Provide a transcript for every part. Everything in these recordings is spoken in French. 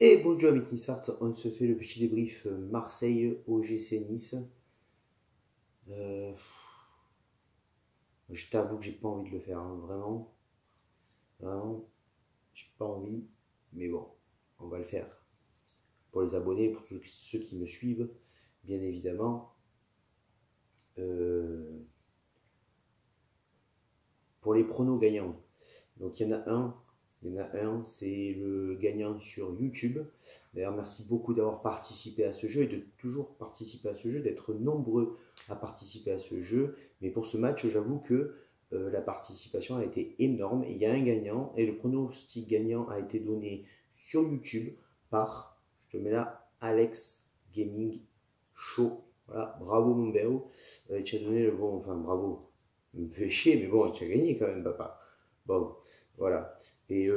Et bonjour avec Nissart, on se fait le petit débrief Marseille OGC Nice. Je t'avoue que j'ai pas envie de le faire, hein, vraiment, j'ai pas envie, mais bon, on va le faire. Pour les abonnés, pour tous ceux qui me suivent, bien évidemment. Pour les pronos gagnants, donc il y en a un, c'est le gagnant sur YouTube. D'ailleurs, merci beaucoup d'avoir participé à ce jeu et de toujours participer à ce jeu, d'être nombreux à participer à ce jeu. Mais pour ce match, j'avoue que la participation a été énorme. Il y a un gagnant et le pronostic gagnant a été donné sur YouTube par, je te mets là, Alex Gaming Show. Voilà, bravo mon béo. Tu as donné le bon, enfin bravo. Il me fait chier, mais bon, tu as gagné quand même, papa. Bon, voilà. Et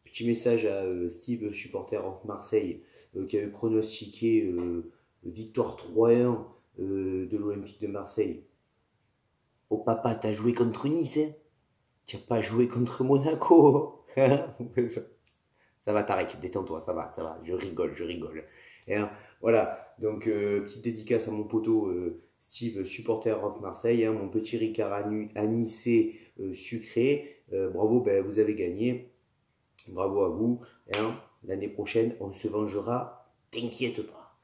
petit message à Steve, supporter of Marseille, qui avait pronostiqué victoire 3-1 de l'Olympique de Marseille. Oh papa, t'as joué contre Nice, hein? Tu n'as pas joué contre Monaco. Ça va, Tarek, détends-toi, ça va, je rigole. Et, hein, voilà, donc petite dédicace à mon poteau Steve, supporter of Marseille, hein, mon petit Ricard anisé sucré. Bravo, ben, vous avez gagné. Bravo à vous. Hein. L'année prochaine, on se vengera. T'inquiète pas.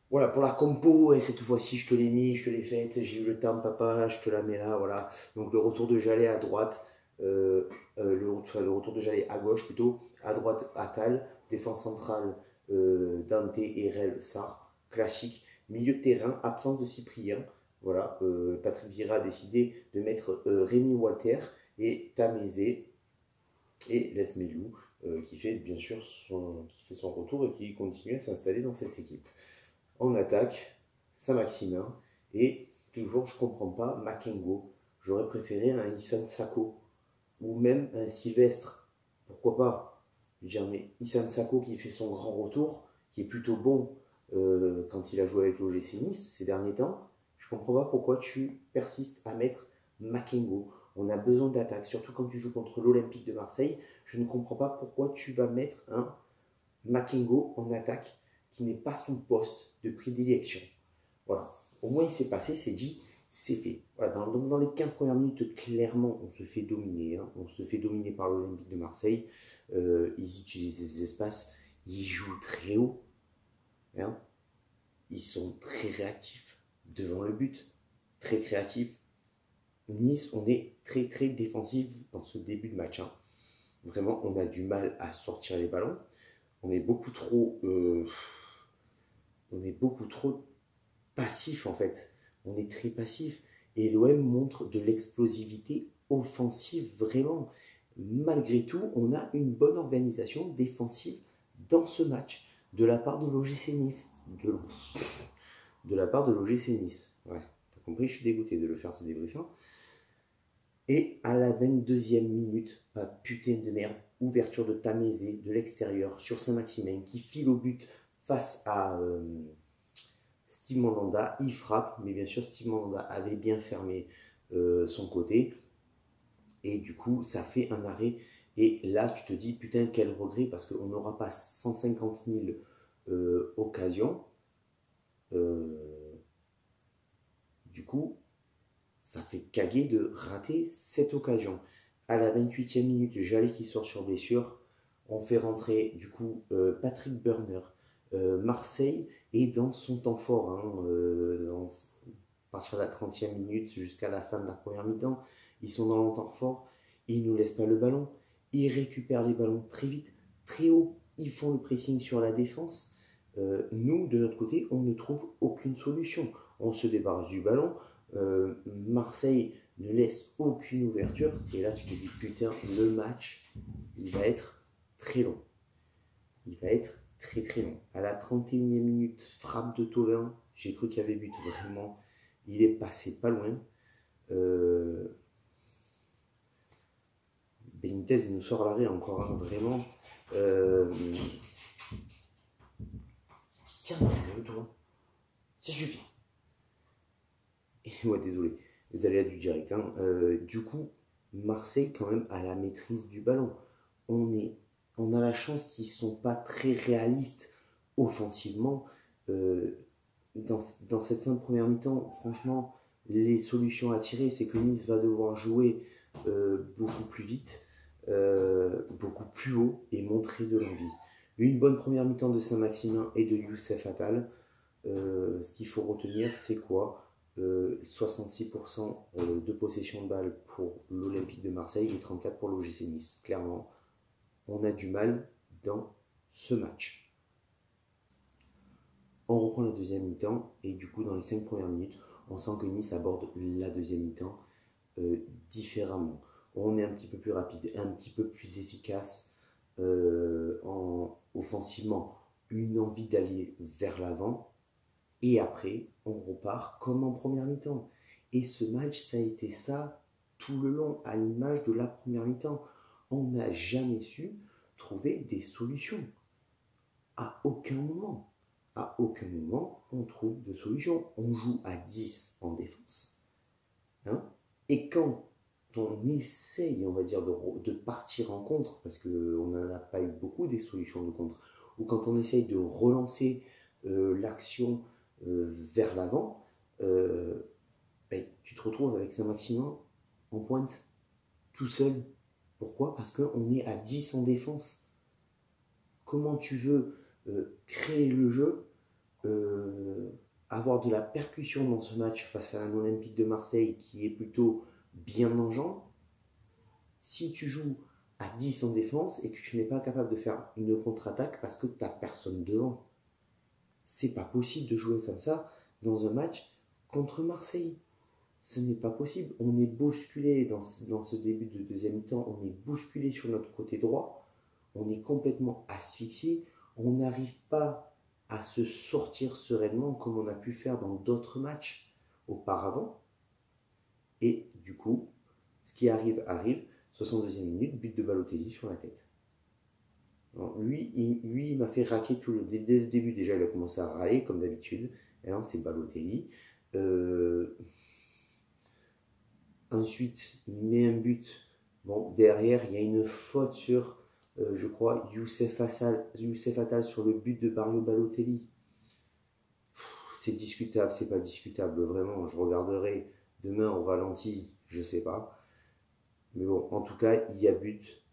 Voilà, pour la compo, et cette fois-ci, je te l'ai mis, je te l'ai faite. J'ai eu le temps, papa, je te la mets là. Voilà. Donc, le retour de Jallet à droite. Le retour de Jallet à gauche plutôt. À droite, Attal. Défense centrale, Dante, Erel, Sarr. Classique. Milieu de terrain, absence de Cyprien. Voilà. Patrick Vieira a décidé de mettre Rémi Walter et Tamézé. Et Les Melou, qui fait bien sûr son retour et qui continue à s'installer dans cette équipe. En attaque, Saint-Maximin et toujours, je ne comprends pas, Makengo. J'aurais préféré un Issane Sako ou même un Sylvestre. Pourquoi pas? Je veux dire, mais Issane Sako qui fait son grand retour, qui est plutôt bon quand il a joué avec l'OGC Nice ces derniers temps. Je ne comprends pas pourquoi tu persistes à mettre Makengo. On a besoin d'attaque, surtout quand tu joues contre l'Olympique de Marseille. Je ne comprends pas pourquoi tu vas mettre un Makengo en attaque qui n'est pas son poste de prédilection. Voilà. Au moins, il s'est passé, c'est dit, c'est fait. Voilà. Dans les 15 premières minutes, clairement, on se fait dominer. Hein. On se fait dominer par l'Olympique de Marseille. Ils utilisent des espaces. Ils jouent très haut. Hein. Ils sont très réactifs devant le but. Très créatifs. Nice, on est très défensif dans ce début de match. Hein. Vraiment, on a du mal à sortir les ballons. On est beaucoup trop passif en fait. On est très passif. Et l'OM montre de l'explosivité offensive vraiment. Malgré tout, on a une bonne organisation défensive dans ce match de la part de l'OGC Nice. De la part de l'OGC Nice. Ouais, t'as compris, je suis dégoûté de le faire ce débriefing. Et à la 22e minute, putain de merde, ouverture de Tamézé de l'extérieur sur Saint-Maximin qui file au but face à Steve Mandanda. Il frappe, mais bien sûr Steve Mandanda avait bien fermé son côté. Et du coup, ça fait un arrêt. Et là, tu te dis, putain, quel regret, parce qu'on n'aura pas 150 000 occasions. Du coup, ça fait caguer de rater cette occasion. À la 28e minute, Jallet qui sort sur blessure. On fait rentrer du coup Patrick Burner. Marseille est dans son temps fort. Hein, à partir de la 30e minute jusqu'à la fin de la première mi-temps, ils sont dans le temps fort. Ils ne nous laissent pas le ballon. Ils récupèrent les ballons très vite, très haut. Ils font le pressing sur la défense. Nous, de notre côté, on ne trouve aucune solution. On se débarrasse du ballon. Marseille ne laisse aucune ouverture et là tu te dis putain, le match il va être très long, il va être très long. À la 31e minute, frappe de Thauvin, j'ai cru qu'il y avait but, vraiment il est passé pas loin. Benitez il nous sort l'arrêt encore, hein, vraiment. Tiens, toi, ça suffit. Et ouais, désolé, les aléas du direct. Hein. Du coup, Marseille, quand même, a la maîtrise du ballon. On a la chance qu'ils ne sont pas très réalistes offensivement. Euh, dans cette fin de première mi-temps, franchement, les solutions à tirer, c'est que Nice va devoir jouer beaucoup plus vite, beaucoup plus haut et montrer de l'envie. Une bonne première mi-temps de Saint-Maximin et de Youssef Attal. Ce qu'il faut retenir, c'est quoi 66% de possession de balle pour l'Olympique de Marseille et 34% pour l'OGC Nice. Clairement, on a du mal dans ce match. On reprend la deuxième mi-temps et du coup, dans les 5 premières minutes, on sent que Nice aborde la deuxième mi-temps différemment. On est un petit peu plus rapide, un petit peu plus efficace offensivement, une envie d'aller vers l'avant. Et après, on repart comme en première mi-temps. Et ce match, ça a été ça tout le long, à l'image de la première mi-temps. On n'a jamais su trouver des solutions. À aucun moment. À aucun moment, on trouve de solution. On joue à 10 en défense. Hein, et quand on essaye, on va dire, de partir en contre, parce qu'on n'en a pas eu beaucoup des solutions de contre, ou quand on essaye de relancer l'action vers l'avant, ben, tu te retrouves avec Saint-Maximin en pointe, tout seul. Pourquoi? Parce qu'on est à 10 en défense. Comment tu veux créer le jeu, avoir de la percussion dans ce match face à un Olympique de Marseille qui est plutôt bien mangeant, si tu joues à 10 en défense et que tu n'es pas capable de faire une contre-attaque parce que tu n'as personne devant? C'est pas possible de jouer comme ça dans un match contre Marseille. Ce n'est pas possible. On est bousculé dans ce début de deuxième temps, on est bousculé sur notre côté droit, on est complètement asphyxié, on n'arrive pas à se sortir sereinement comme on a pu faire dans d'autres matchs auparavant. Et du coup, ce qui arrive, 62e minute, but de Balotelli sur la tête. Alors, lui, il m'a fait raquer dès le début. Déjà, il a commencé à râler, comme d'habitude. Hein, c'est Balotelli. Ensuite, il met un but. Bon, derrière, il y a une faute sur, je crois, Youssef Attal sur le but de Mario Balotelli. C'est discutable, c'est pas discutable. Vraiment, je regarderai demain au ralenti, je sais pas. Mais bon, en tout cas, il y a but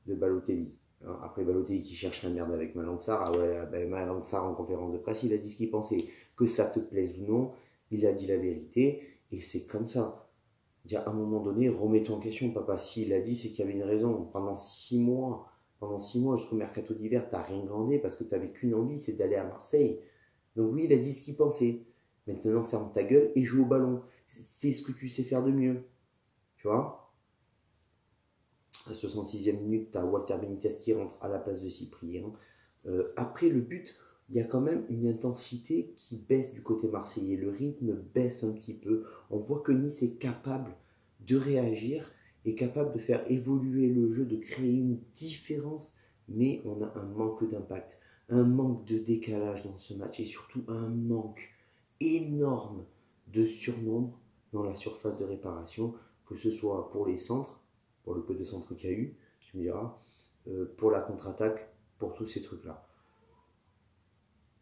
de Balotelli. Après Balotelli qui cherche la merde avec Malang Sarr, ah ouais, ben Malang Sarr en conférence de presse, il a dit ce qu'il pensait. Que ça te plaise ou non, il a dit la vérité, et c'est comme ça. À un moment donné, remets-toi en question, papa. S'il a dit, c'est qu'il y avait une raison. Pendant 6 mois, jusqu'au mercato d'hiver, t'as rien glandé parce que t'avais qu'une envie, c'est d'aller à Marseille. Donc oui, il a dit ce qu'il pensait. Maintenant, ferme ta gueule et joue au ballon. Fais ce que tu sais faire de mieux. Tu vois? À 66e minute, tu as Walter Benitez qui rentre à la place de Cyprien. Après le but, il y a quand même une intensité qui baisse du côté marseillais. Le rythme baisse un petit peu. On voit que Nice est capable de réagir, est capable de faire évoluer le jeu, de créer une différence, mais on a un manque d'impact, un manque de décalage dans ce match et surtout un manque énorme de surnombre dans la surface de réparation, que ce soit pour les centres, pour le peu de centres qu'il y a eu, tu me diras, pour la contre-attaque, pour tous ces trucs-là.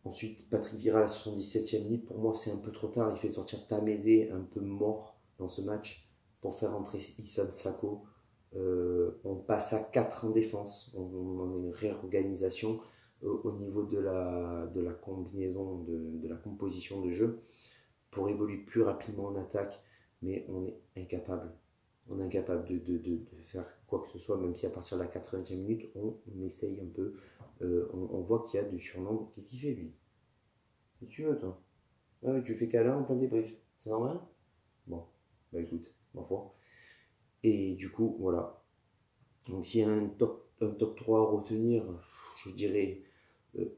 Ensuite, Patrick Vieira à la 77e minute, pour moi c'est un peu trop tard, il fait sortir Tamézé un peu mort dans ce match pour faire entrer Issane Sako. On passe à 4 en défense, on a une réorganisation au niveau de la combinaison, de la composition de jeu pour évoluer plus rapidement en attaque, mais on est incapable. On est incapable de faire quoi que ce soit, même si à partir de la 80e minute, on essaye un peu. On voit qu'il y a du surnombre. Qu'est-ce qu'il fait, lui? Qu'est-ce que tu veux, toi? Ah oui, tu fais câlin en plein débrief. C'est normal? Bon, bah écoute, ma foi. Et du coup, voilà. Donc s'il y a un top 3 à retenir, je dirais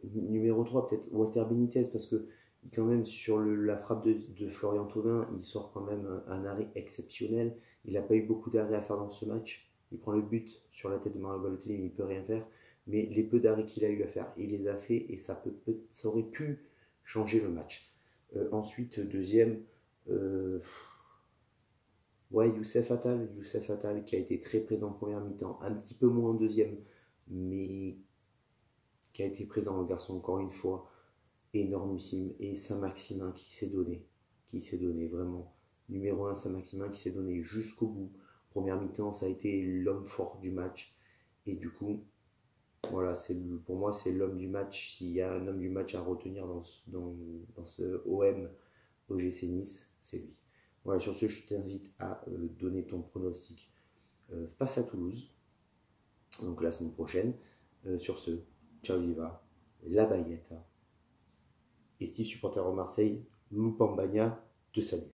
numéro 3, peut-être Walter Benitez, parce que quand même sur la frappe de Florian Thauvin, il sort quand même un arrêt exceptionnel. Il n'a pas eu beaucoup d'arrêts à faire dans ce match. Il prend le but sur la tête de Mario Balotelli, mais il ne peut rien faire. Mais les peu d'arrêts qu'il a eu à faire, il les a fait et ça aurait pu changer le match. Ensuite, deuxième, ouais, Youssef Attal qui a été très présent en première mi-temps, un petit peu moins en deuxième, mais qui a été présent, le garçon, encore une fois, énormissime. Et Saint-Maximin qui s'est donné vraiment. Numéro 1, Saint-Maximin qui s'est donné jusqu'au bout. Première mi-temps, ça a été l'homme fort du match. Et du coup, voilà, pour moi, c'est l'homme du match. S'il y a un homme du match à retenir dans ce OM OGC Nice, c'est lui. Voilà, sur ce, je t'invite à donner ton pronostic face à Toulouse, donc la semaine prochaine. Sur ce, ciao Viva, la Baguette. Et Steve, supporter au Marseille, Loupambagna, te salue.